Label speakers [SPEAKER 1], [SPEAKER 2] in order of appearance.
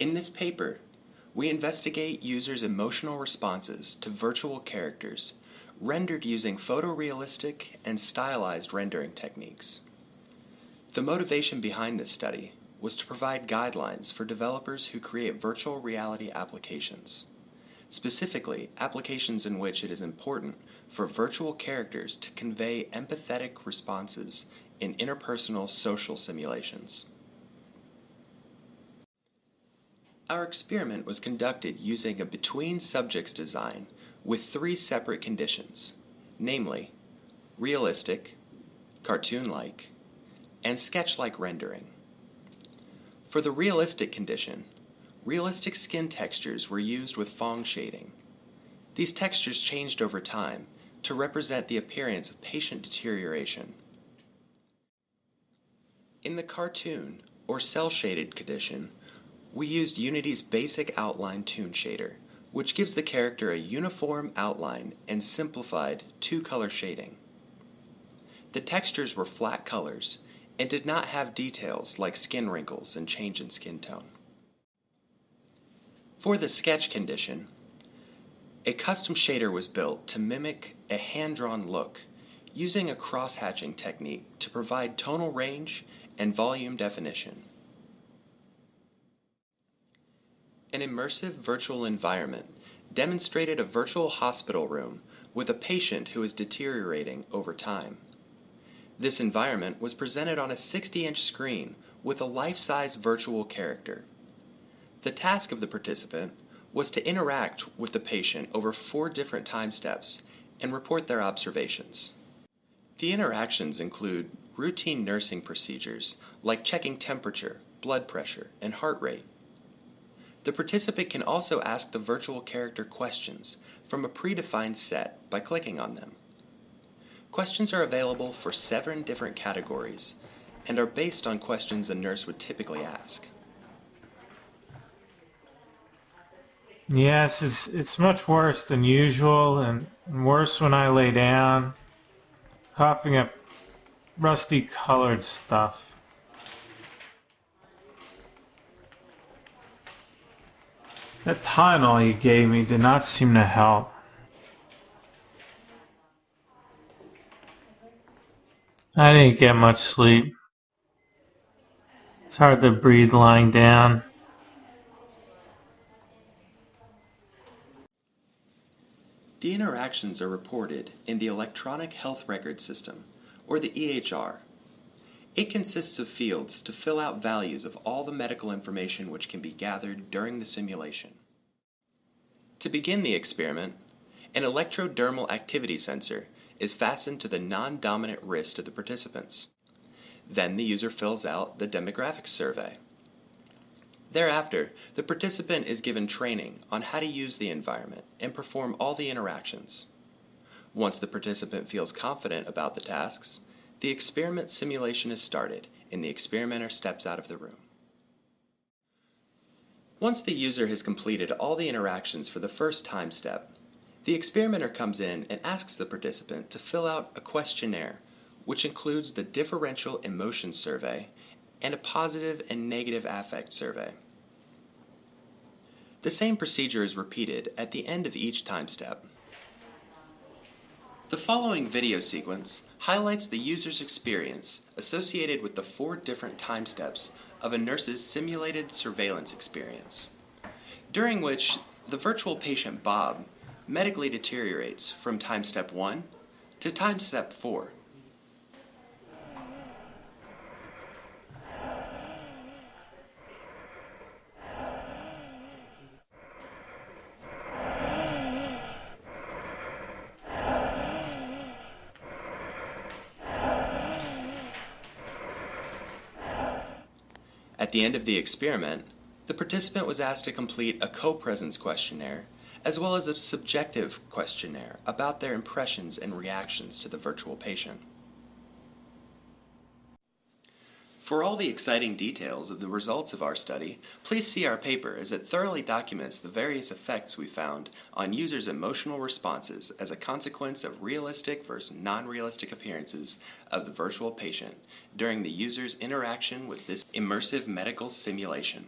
[SPEAKER 1] In this paper, we investigate users' emotional responses to virtual characters rendered using photorealistic and stylized rendering techniques. The motivation behind this study was to provide guidelines for developers who create virtual reality applications, specifically applications in which it is important for virtual characters to convey empathetic responses in interpersonal social simulations. Our experiment was conducted using a between subjects design with 3 separate conditions, namely realistic, cartoon-like, and sketch-like rendering. For the realistic condition, realistic skin textures were used with Phong shading. These textures changed over time to represent the appearance of patient deterioration. In the cartoon, or cel-shaded condition, we used Unity's basic outline toon shader, which gives the character a uniform outline and simplified 2-color shading. The textures were flat colors and did not have details like skin wrinkles and change in skin tone. For the sketch condition, a custom shader was built to mimic a hand-drawn look using a cross-hatching technique to provide tonal range and volume definition. An immersive virtual environment demonstrated a virtual hospital room with a patient who is deteriorating over time. This environment was presented on a 60-inch screen with a life-size virtual character. The task of the participant was to interact with the patient over 4 different time steps and report their observations. The interactions include routine nursing procedures like checking temperature, blood pressure, and heart rate. The participant can also ask the virtual character questions from a predefined set by clicking on them. Questions are available for 7 different categories and are based on questions a nurse would typically ask.
[SPEAKER 2] Yes, it's much worse than usual, and worse when I lay down, coughing up rusty colored stuff. That Tylenol you gave me did not seem to help. I didn't get much sleep. It's hard to breathe lying down.
[SPEAKER 1] The interactions are reported in the Electronic Health Record System, or the EHR. It consists of fields to fill out values of all the medical information which can be gathered during the simulation. To begin the experiment, an electrodermal activity sensor is fastened to the non-dominant wrist of the participants. Then the user fills out the demographics survey. Thereafter, the participant is given training on how to use the environment and perform all the interactions. Once the participant feels confident about the tasks, the experiment simulation is started and the experimenter steps out of the room. Once the user has completed all the interactions for the first time step, the experimenter comes in and asks the participant to fill out a questionnaire, which includes the differential emotion survey and a positive and negative affect survey. The same procedure is repeated at the end of each time step. The following video sequence highlights the user's experience associated with the 4 different time steps of a nurse's simulated surveillance experience, during which the virtual patient Bob medically deteriorates from time step 1 to time step 4. At the end of the experiment, the participant was asked to complete a co-presence questionnaire as well as a subjective questionnaire about their impressions and reactions to the virtual patient. For all the exciting details of the results of our study, please see our paper as it thoroughly documents the various effects we found on users' emotional responses as a consequence of realistic versus non-realistic appearances of the virtual patient during the user's interaction with this immersive medical simulation.